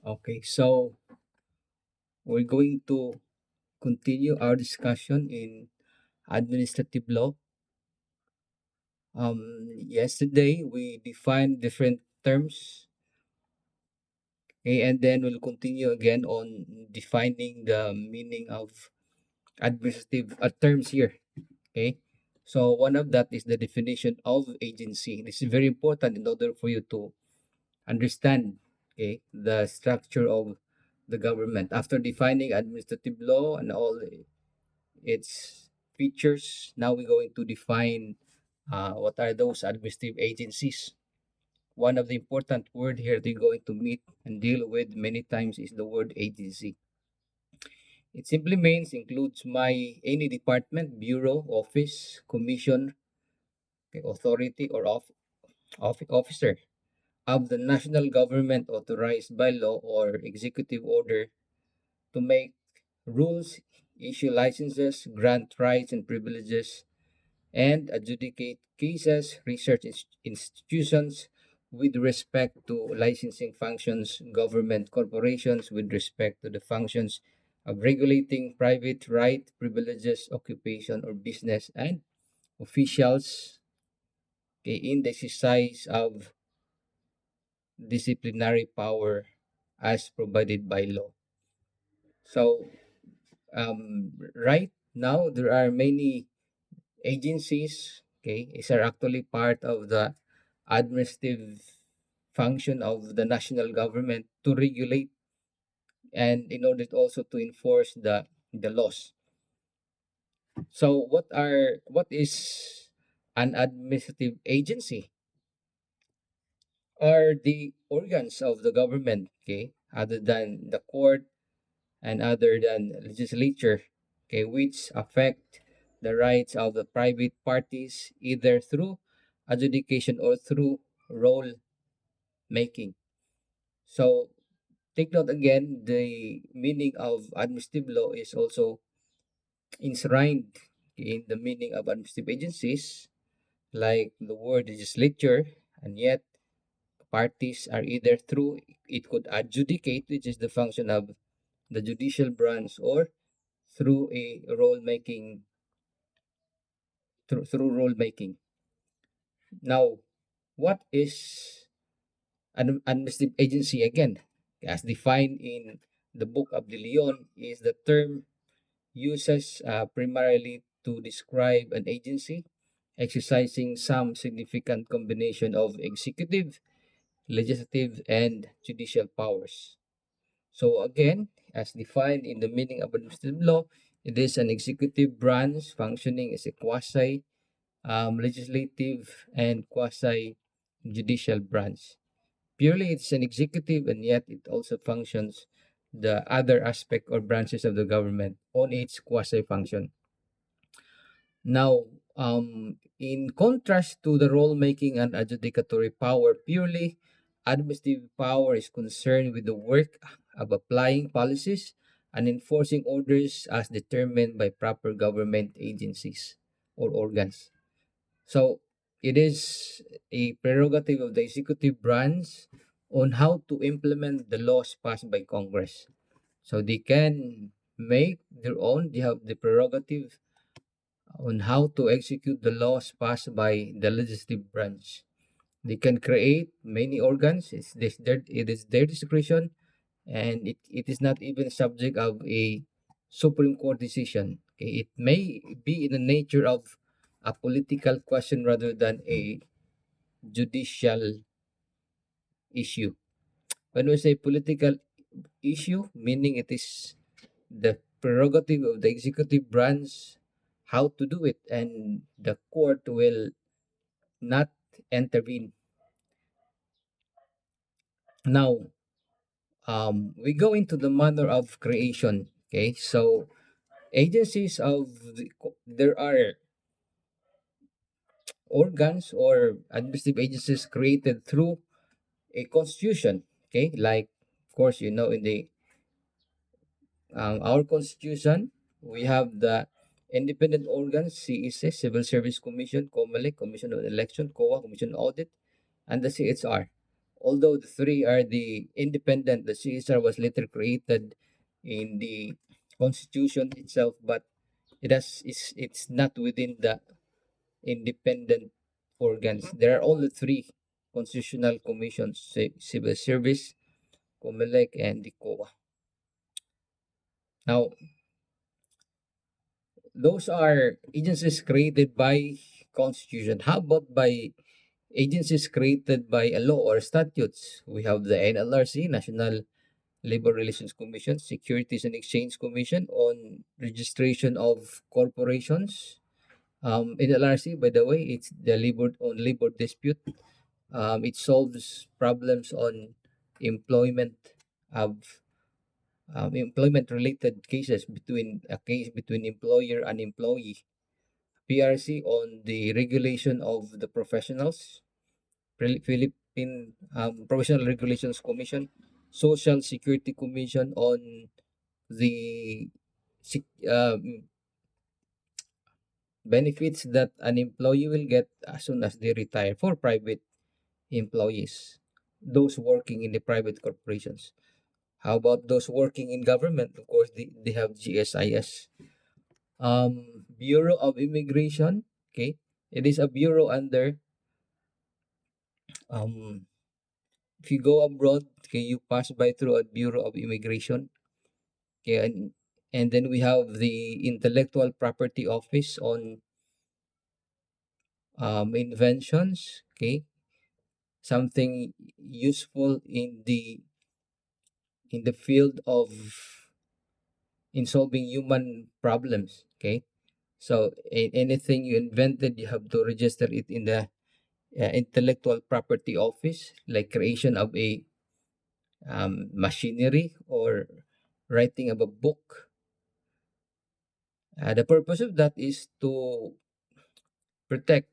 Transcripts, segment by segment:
Okay, so we're going to continue our discussion in administrative law. Yesterday we defined different terms, okay, and then we'll continue again on defining the meaning of administrative terms here. Okay, so one of that is the definition of agency. This is very important in order for you to understand, okay, the structure of the government. After defining administrative law and all its features, now we're going to define what are those administrative agencies. One of the important word here they're going to meet and deal with many times is the word agency. It simply means includes my any department, bureau, office, commission, okay, authority, or officer of the national government authorized by law or executive order to make rules, issue licenses, grant rights and privileges, and adjudicate cases, research institutions with respect to licensing functions, government corporations with respect to the functions of regulating private right, privileges, occupation, or business, and officials, okay, in the exercise of disciplinary power as provided by law. So, right now, there are many agencies, okay, is are actually part of the administrative function of the national government to regulate and in order also to enforce the laws. So what is an administrative agency? Are the organs of the government, okay, other than the court and other than legislature, okay, which affect the rights of the private parties either through adjudication or through role making. So take note again, the meaning of administrative law is also enshrined in the meaning of administrative agencies, like the word legislature, and yet parties are either through it could adjudicate, which is the function of the judicial branch, or through a role making through rule making. Now, what is an administrative agency again? As defined in the Book of the Leon, is the term uses primarily to describe an agency exercising some significant combination of executive, legislative, and judicial powers. So again, as defined in the meaning of administrative law, it is an executive branch functioning as a quasi legislative and quasi judicial branch. Purely it's an executive and yet it also functions the other aspect or branches of the government on its quasi function. Now, in contrast to the role making and adjudicatory power, purely administrative power is concerned with the work of applying policies and enforcing orders as determined by proper government agencies or organs. So it is a prerogative of the executive branch on how to implement the laws passed by Congress. So they can make their own, they have the prerogative on how to execute the laws passed by the legislative branch. They can create many organs. It is their discretion, and it is not even subject of a Supreme Court decision. Okay? It may be in the nature of a political question rather than a judicial issue. When we say political issue, meaning it is the prerogative of the executive branch how to do it, and the court will not intervene. Now, we go into the manner of creation. Okay, so agencies there are organs or administrative agencies created through a constitution. Okay, like of course you know in the our constitution we have the independent organs CEC, Civil Service Commission, COMELEC, Commission on Election, COA, Commission on Audit, and the CHR. although the three are the independent, the CSR was later created in the constitution itself, but it's not within the independent organs. There are only three constitutional commissions: civil service, COMELEC, and the COA. Now, those are agencies created by constitution. How about by agencies created by a law or statutes? We have the NLRC, National Labor Relations Commission, Securities and Exchange Commission on registration of corporations. NLRC, by the way, it's the labor dispute. It solves problems on employment of employment related cases between a case between employer and employee. PRC on the regulation of the professionals. Philippine Professional Regulations Commission. Social Security Commission on the benefits that an employee will get as soon as they retire for private employees, those working in the private corporations. How about those working in government? Of course, they have GSIS. Bureau of Immigration. Okay, it is a bureau under um if you go abroad, okay, you pass by through a Bureau of Immigration. Okay, and then we have the Intellectual Property Office on inventions. Okay, something useful in the field of in solving human problems. Okay, so anything you invented, you have to register it in the Intellectual Property Office, like creation of a machinery or writing of a book. The purpose of that is to protect,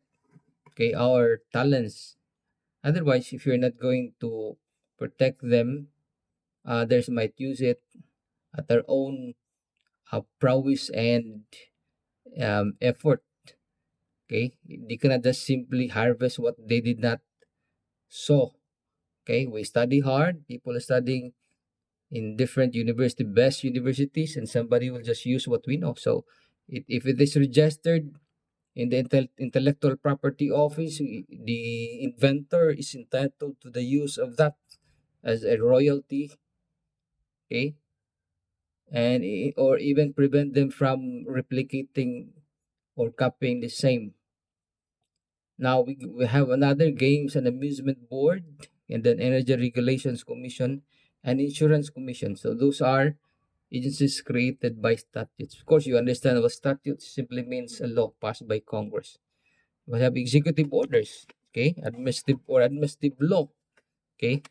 okay, our talents. Otherwise, if you're not going to protect them, others might use it at their own prowess and effort. Okay, they cannot just simply harvest what they did not sow. Okay, we study hard. People are studying in different university, best universities, and somebody will just use what we know. So, if it is registered in the intellectual property office, the inventor is entitled to the use of that as a royalty. Okay, and or even prevent them from replicating or copying the same. Now we have another games and amusement board, and then energy regulations commission and insurance commission. So those are agencies created by statutes. Of course, you understand what statute simply means a law passed by Congress. We have executive orders, okay, administrative law, okay.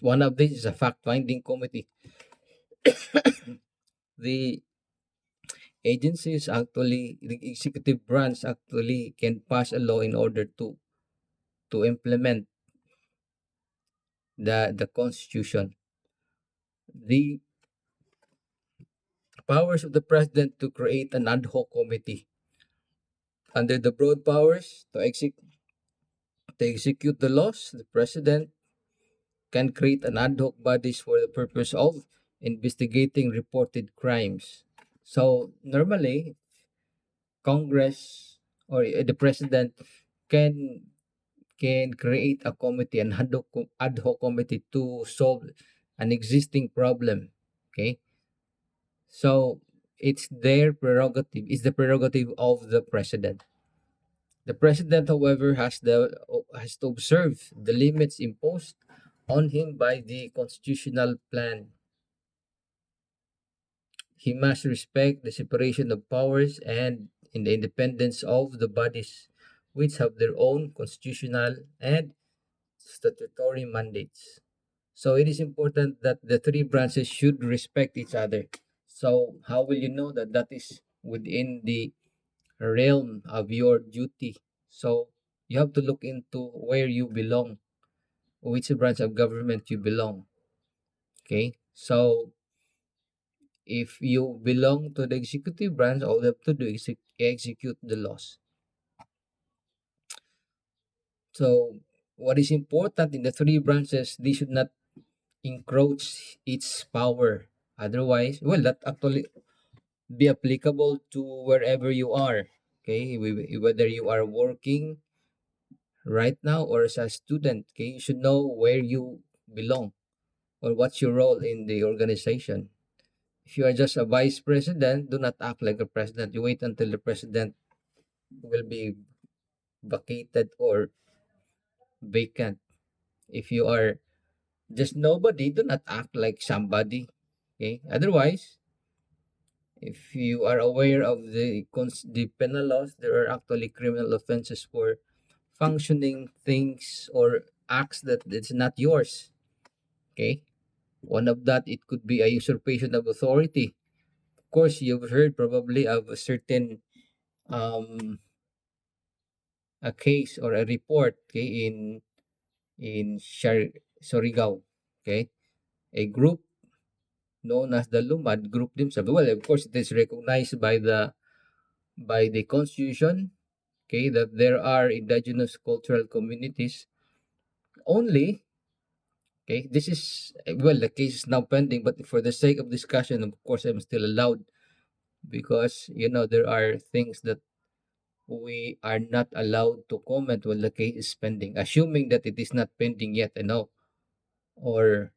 One of these is a fact-finding committee. The agencies actually, the executive branch actually can pass a law in order to implement the constitution. The powers of the president to create an ad hoc committee under the broad powers to execute the laws. The president can create an ad hoc bodies for the purpose of investigating reported crimes. So normally, Congress or the president can can create a committee, an ad hoc committee to solve an existing problem. Okay, so it's their prerogative. It's the prerogative of the president. The president, however, has to observe the limits imposed on him by the constitutional plan. He must respect the separation of powers and in the independence of the bodies, which have their own constitutional and statutory mandates. So it is important that the three branches should respect each other. So how will you know that that is within the realm of your duty? So you have to look into where you belong, which branch of government you belong. Okay, so if you belong to the executive branch, all you have to do is execute the laws. So what is important in the three branches, they should not encroach its power. Otherwise, well, that actually be applicable to wherever you are. Okay, whether you are working right now or as a student, okay, you should know where you belong or what's your role in the organization. If you are just a vice president, do not act like a president. You wait until the president will be vacated or vacant. If you are just nobody, do not act like somebody. Okay. Otherwise, if you are aware of the penal laws, there are actually criminal offenses for functioning things or acts that it's not yours. Okay. One of that, it could be a usurpation of authority. Of course, you've heard probably of a certain um a case or a report, okay, in Surigao, okay, a group known as the Lumad group themselves. Well, of course, it is recognized by the constitution, okay, that there are indigenous cultural communities only. Okay, this is well, the case is now pending, but for the sake of discussion, of course, I'm still allowed because there are things that we are not allowed to comment when the case is pending, assuming that it is not pending yet, or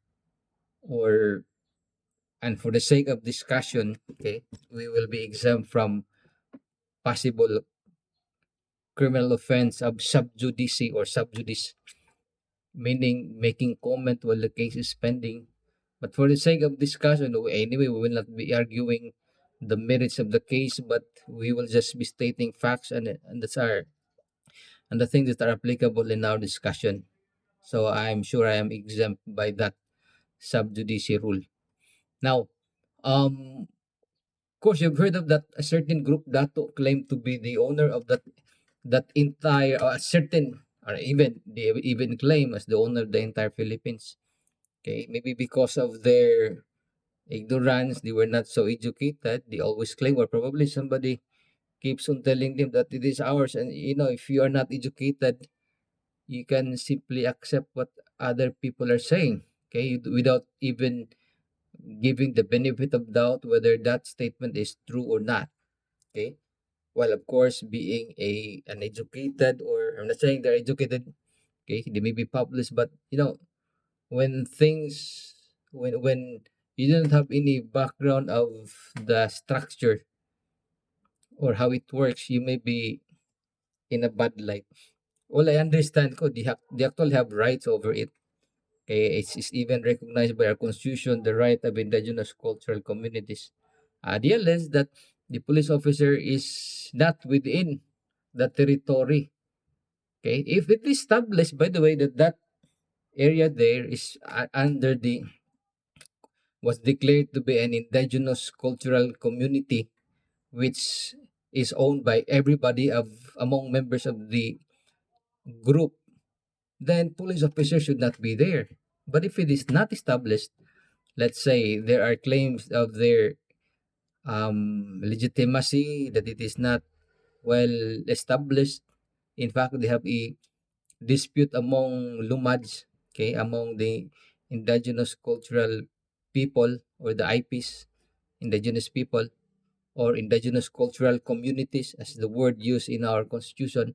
or and for the sake of discussion, okay, we will be exempt from possible criminal offense of sub judice or sub judice, meaning making comment while the case is pending. But for the sake of discussion, anyway, we will not be arguing the merits of the case, but we will just be stating facts and the things that are applicable in our discussion. So I'm sure I am exempt by that sub judice rule. Now, of course, you've heard of that a certain group that claim to be the owner of that entire a certain or even they even claim as the owner of the entire Philippines. Okay, maybe because of their ignorance, they were not so educated. They always claim, or probably somebody keeps on telling them that it is ours. And if you are not educated, you can simply accept what other people are saying. Okay, without even giving the benefit of doubt whether that statement is true or not. Okay. Well, of course, being an educated, or I'm not saying they're educated, okay, they may be published, but when things when you don't have any background of the structure or how it works, you may be in a bad light. Well, I understand ko they actually have rights over it. Okay, it's even recognized by our constitution the right of indigenous cultural communities. The is that the police officer is not within the territory. Okay, if it is established, by the way, that area there is under the was declared to be an indigenous cultural community, which is owned by everybody of among members of the group, then police officers should not be there. But if it is not established, let's say there are claims of their legitimacy, that it is not well established. In fact, they have a dispute among Lumads, okay, among the indigenous cultural people or the IPs, indigenous people or indigenous cultural communities, as the word used in our constitution.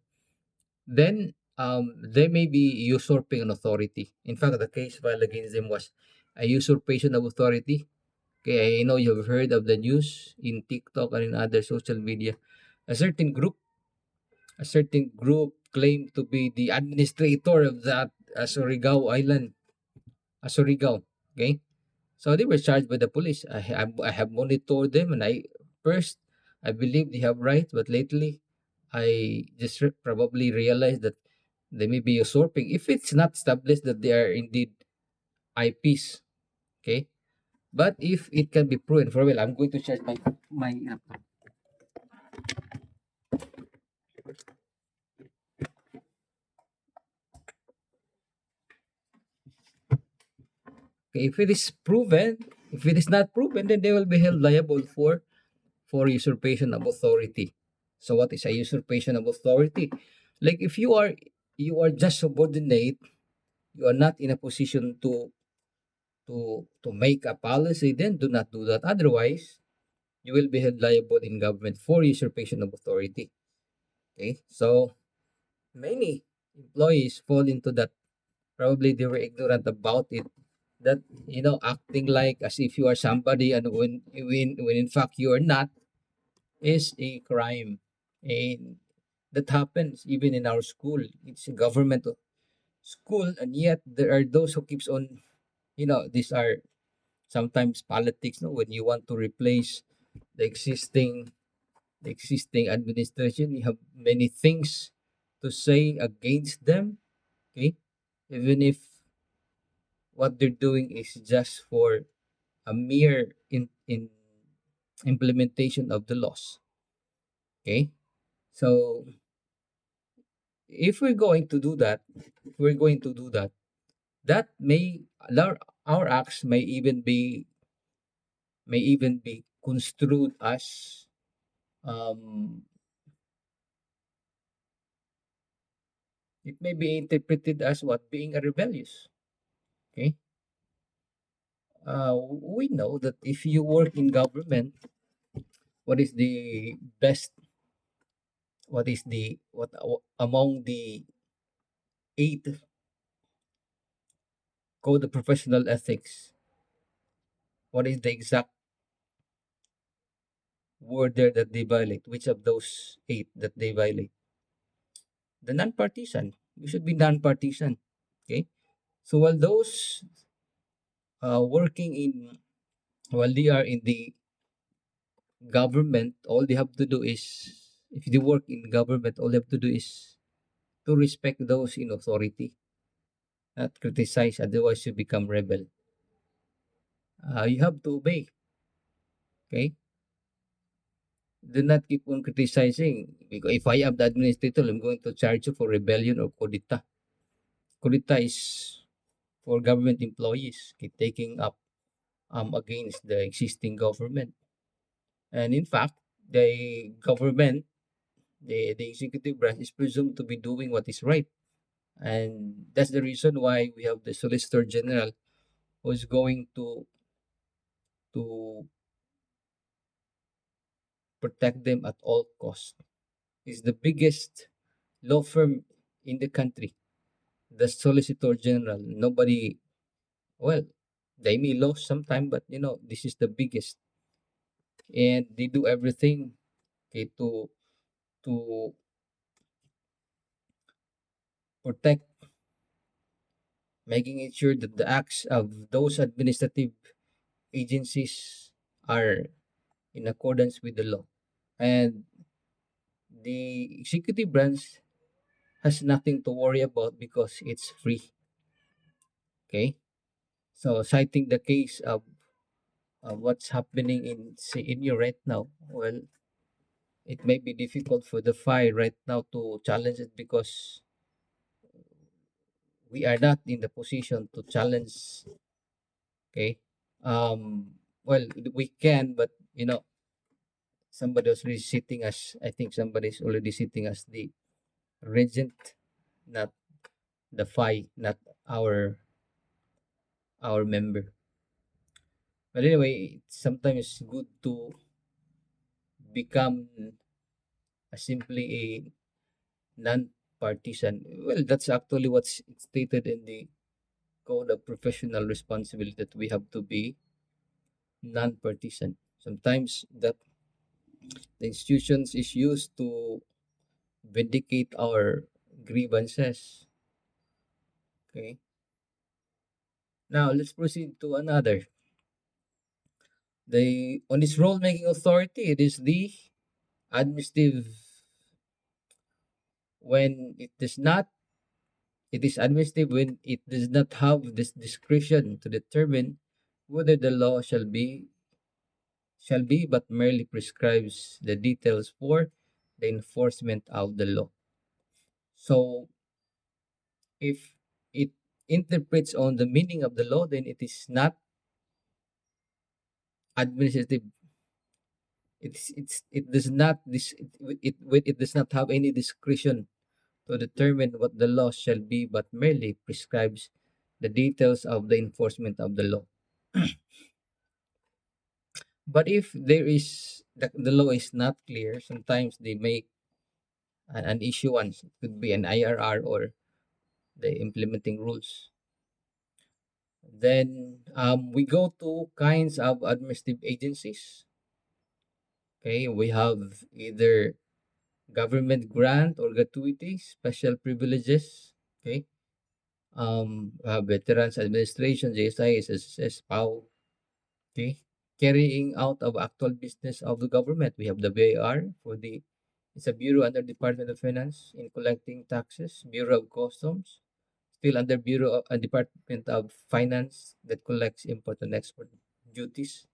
Then they may be usurping an authority. In fact, the case filed against them was a usurpation of authority. Okay, I know you've heard of the news in TikTok and in other social media. A certain group, a certain group claimed to be the administrator of that Surigao Island, Surigao. Okay, so they were charged by the police. I have monitored them, and first I believe they have rights, but lately I just probably realized that they may be usurping if it's not established that they are indeed IPs. Okay, but if it can be proven, for well, I'm going to charge my laptop. Okay, if it is proven, if it is not proven, then they will be held liable for usurpation of authority. So what is a usurpation of authority? Like if you are you are just subordinate, you are not in a position to make a policy, then do not do that. Otherwise, you will be held liable in government for usurpation of authority. Okay, so many employees fall into that. Probably they were ignorant about it. That, acting like as if you are somebody, and when in fact you are not, is a crime. And that happens even in our school. It's a government school, and yet there are those who keeps on, these are sometimes politics, no, when you want to replace the existing administration, you have many things to say against them. Okay, even if what they're doing is just for a mere in implementation of the laws. Okay, so if we're going to do that, if we're going to do that, that may our acts may even be construed as, um it may be interpreted as what, being a rebellious. Okay, we know that if you work in government, what is the best, what is the what among the eight code of professional ethics, what is the exact word there that they violate? Which of those eight that they violate? The non-partisan. You should be non-partisan. Okay, so working in while they are in the government, all they have to do is, if they work in government, all they have to do is to respect those in authority, not criticize, otherwise you become rebel. You have to obey. Okay, do not keep on criticizing, because if I am the administrator, I'm going to charge you for rebellion or kudita. Kudita is for government employees, okay, taking up against the existing government. And in fact, the government, the executive branch is presumed to be doing what is right. And that's the reason why we have the Solicitor General, who is going to protect them at all costs. Is the biggest law firm in the country, the Solicitor General. Nobody, well, they may lose sometime, but this is the biggest, and they do everything, okay, to protect, making it sure that the acts of those administrative agencies are in accordance with the law. And the executive branch has nothing to worry about because it's free. Okay, so citing the case of what's happening in CNU right now, well, it may be difficult for the FI right now to challenge it because we are not in the position to challenge. Okay, well, we can, but somebody was really sitting as, I think somebody's already sitting as the regent, not the FI, not our our member. But anyway, it's sometimes good to become simply a non-partisan. Well, that's actually what's stated in the code of professional responsibility, that we have to be non-partisan. Sometimes that the institutions is used to vindicate our grievances. Okay. Now let's proceed to another. The on its role making authority, it is the administrative. When it does not, it is administrative when it does not have this discretion to determine whether the law shall be, but merely prescribes the details for the enforcement of the law. So if it interprets on the meaning of the law, then it is not administrative. It does not this it does not have any discretion to determine what the law shall be, but merely prescribes the details of the enforcement of the law. But if the law is not clear, sometimes they make an issuance. It could be an IRR or the implementing rules. Then we go to kinds of administrative agencies. Okay, we have either government grant or gratuity, special privileges. Okay, Veterans Administration, JSI, SSS, POW. Okay, carrying out of actual business of the government. We have the BIR for the it's a bureau under Department of Finance in collecting taxes. Bureau of Customs still under Bureau of Department of Finance that collects import and export duties.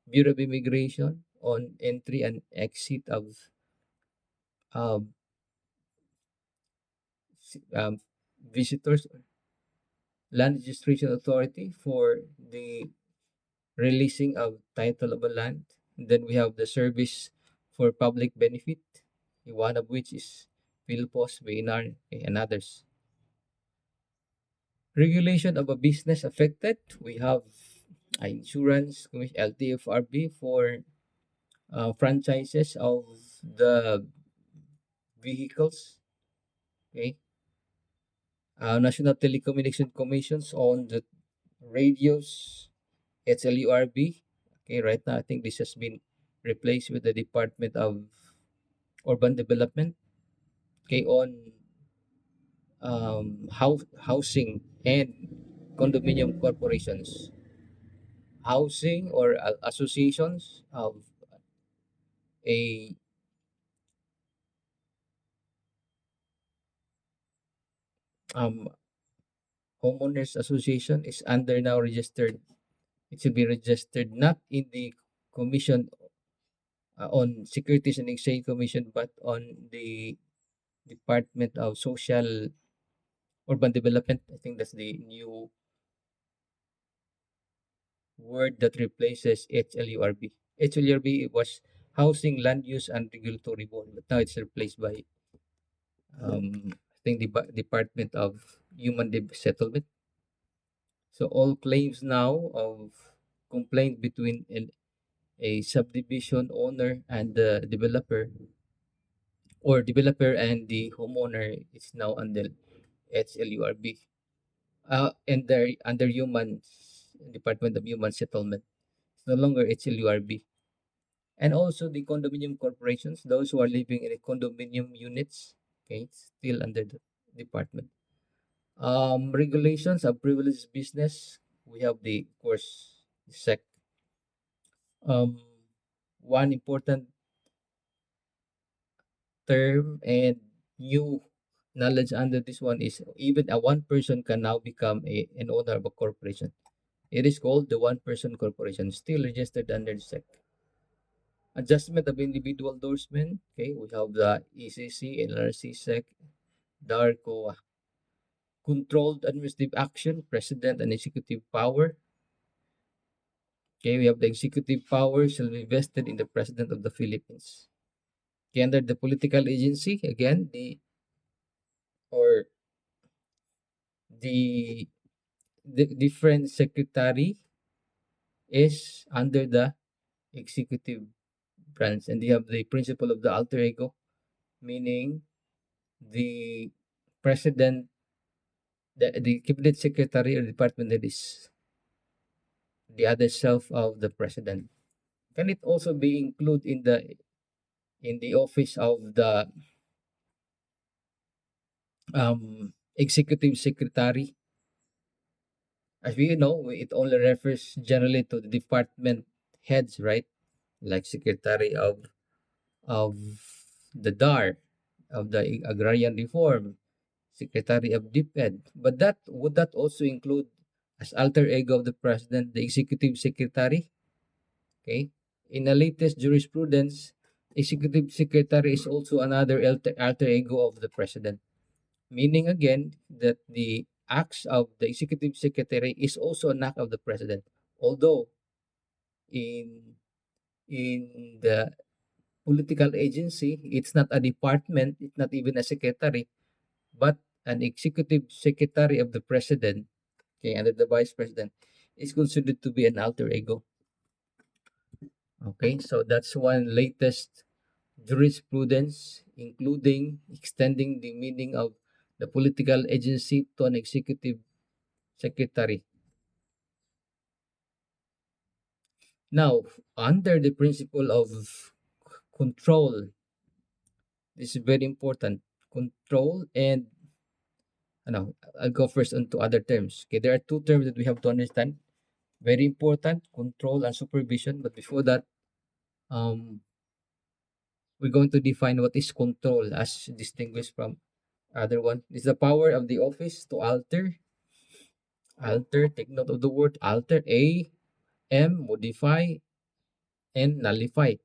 Bureau of Immigration on entry and exit of um, um, visitors. Land Registration Authority for the releasing of title of a land. Then we have the service for public benefit, one of which is PhilPos, VNR, and others. Regulation of a business affected, we have insurance, LTFRB for franchises of the vehicles. Okay, National Telecommunication Commissions on the radios, HLURB. Okay, right now I think this has been replaced with the Department of Urban Development. Okay, on housing and condominium corporations, housing or associations of a um, homeowners association is under now registered. It should be registered not in the commission on Securities and Exchange Commission, but on the Department of Social Urban Development. I think that's the new word that replaces HLURB. HLURB was Housing, Land Use, and Regulatory Board, but now it's replaced by I think the Department of Settlement. So all claims now of complaint between a subdivision owner and the developer or developer and the homeowner is now under HLURB. And they're under Department of Human Settlement. It's no longer HLURB. And also the condominium corporations, those who are living in a condominium units, okay, it's still under the department. Regulations of privileged business, we have the, of course, SEC. Um, One important term and new knowledge under this one is even a one person can now become an owner of a corporation. It is called the one person corporation, still registered under the SEC. Adjustment of individual endorsement. Okay, we have the ECC, NLRC, SEC, DARCO, controlled administrative action, president and executive power. Okay, we have the executive power shall be vested in the president of the Philippines. Okay, under the political agency, again, or the the different secretary is under the executive branch, and you have the principle of the alter ego, meaning the president, the cabinet secretary or department that is the other self of the president. Can it also be included in the office of the executive secretary? As we know, it only refers generally to the department heads, right? Like secretary of the DAR, of the Agrarian Reform, secretary of DepEd. But that would that also include as alter ego of the president, the executive secretary? Okay. In the latest jurisprudence, executive secretary is also another alter ego of the president, meaning again that the acts of the executive secretary is also an act of the president. Although in the political agency, it's not a department, it's not even a secretary, but an executive secretary of the president, okay, under the vice president, is considered to be an alter ego. Okay, so that's one latest jurisprudence, including extending the meaning of the political agency to an executive secretary. Now, under the principle of control, this is very important. Control and I'll go first into other terms. Okay, there are two terms that we have to understand. Very important, control and supervision. But before that, um, we're going to define what is control as distinguished from other one. It's the power of the office to alter, take note of the word alter, modify, and nullify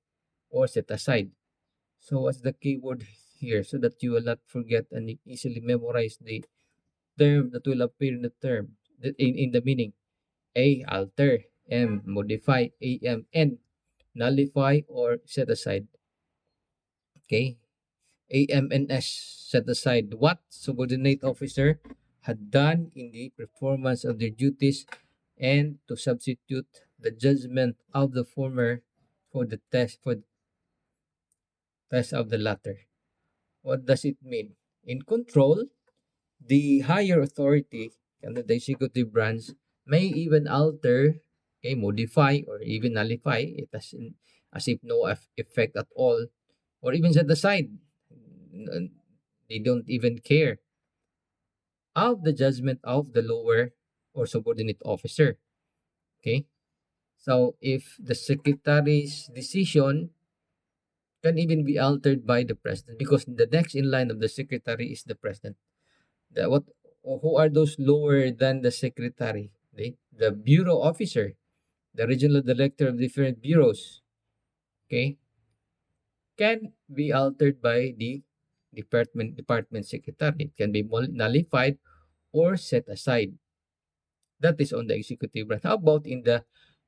or set aside. So what's the key word here so that you will not forget and easily memorize the term that will appear in the term, in the meaning. Alter, modify, N, nullify or set aside. Okay, AMNS, set aside what subordinate officer had done in the performance of their duties and to substitute the judgment of the former for the test of the latter. What does it mean? In control, the higher authority under the executive branch may even alter, okay, modify, or even nullify it as if no effect at all, or even set aside. They don't even care of the judgment of the lower or subordinate officer. Okay, so if the secretary's decision can even be altered by the president, because the next in line of the secretary is the president. What, who are those lower than the secretary? The bureau officer, the regional director of different bureaus, okay, can be altered by the department secretary. It can be nullified or set aside. That is on the executive branch. How about in the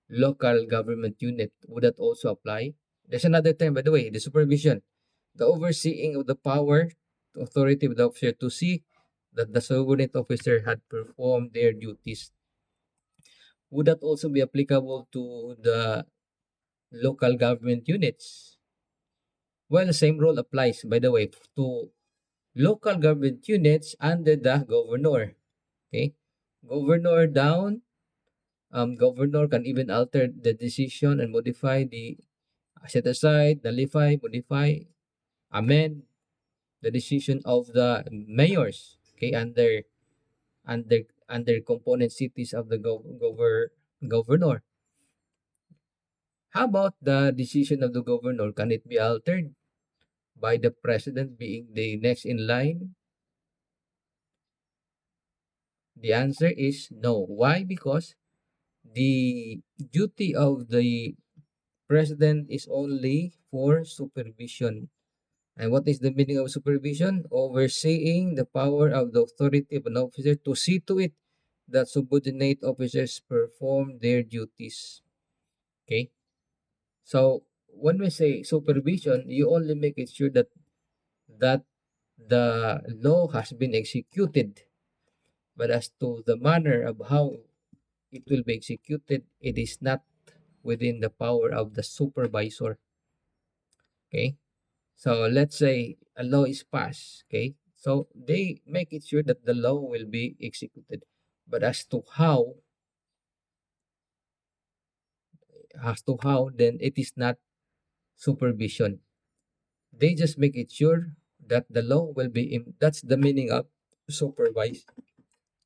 local government unit? Would that also apply? There's another term, by the way, the supervision, the overseeing of the power, the authority of the officer to see that the subordinate officer had performed their duties. Would that also be applicable to the local government units? Well, the same rule applies, by the way, to local government units under the governor. Okay, governor down. Governor can even alter the decision and modify the set aside, nullify, modify, amend the decision of the mayors. Okay, under component cities of the governor. How about the decision of the governor? Can it be altered by the president being the next in line? The answer is no. Why? Because the duty of the president is only for supervision. And what is the meaning of supervision? Overseeing the power of the authority of an officer to see to it that subordinate officers perform their duties. Okay? So when we say supervision, you only make it sure that the law has been executed. But as to the manner of how it will be executed, it is not within the power of the supervisor. Okay? So let's say a law is passed, okay? So they make it sure that the law will be executed. But as to how, then it is not supervision. They just make it sure that the law will be that's the meaning of supervise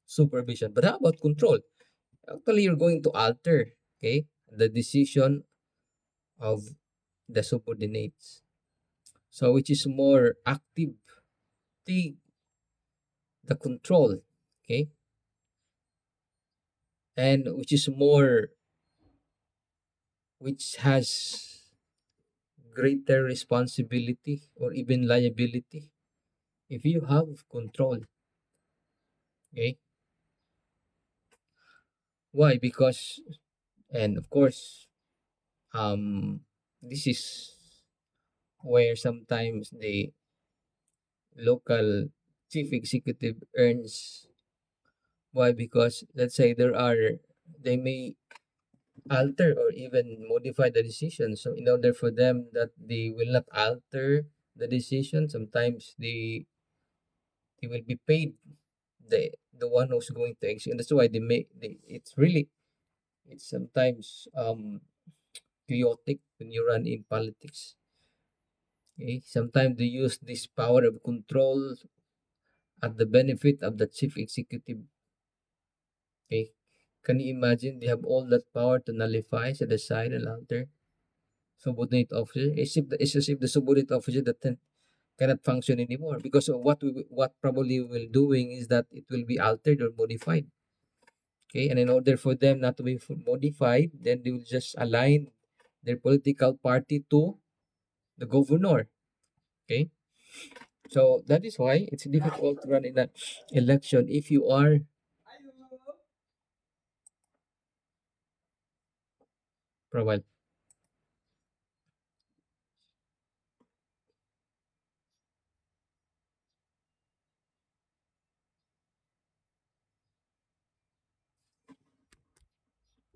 supervision. But how about control? Actually, you're going to alter, okay, the decision of the subordinates. So which is more active, the the control, okay, and which has greater responsibility or even liability if you have control. Okay, why? Because, and of course, this is where sometimes the local chief executive earns. Why? Because let's say they may alter or even modify the decision. So in order for them that they will not alter the decision, sometimes they will be paid the one who's going to execute. That's why it's really it's sometimes chaotic when you run in politics. Okay? Sometimes they use this power of control at the benefit of the chief executive. Okay? Can you imagine they have all that power to nullify, set aside, and alter subordinate officer? It's as if the subordinate officer that cannot function anymore because of what probably we will doing is that it will be altered or modified. Okay, and in order for them not to be modified, then they will just align their political party to the governor. Okay, so that is why it's difficult to run in an election if you are for a while.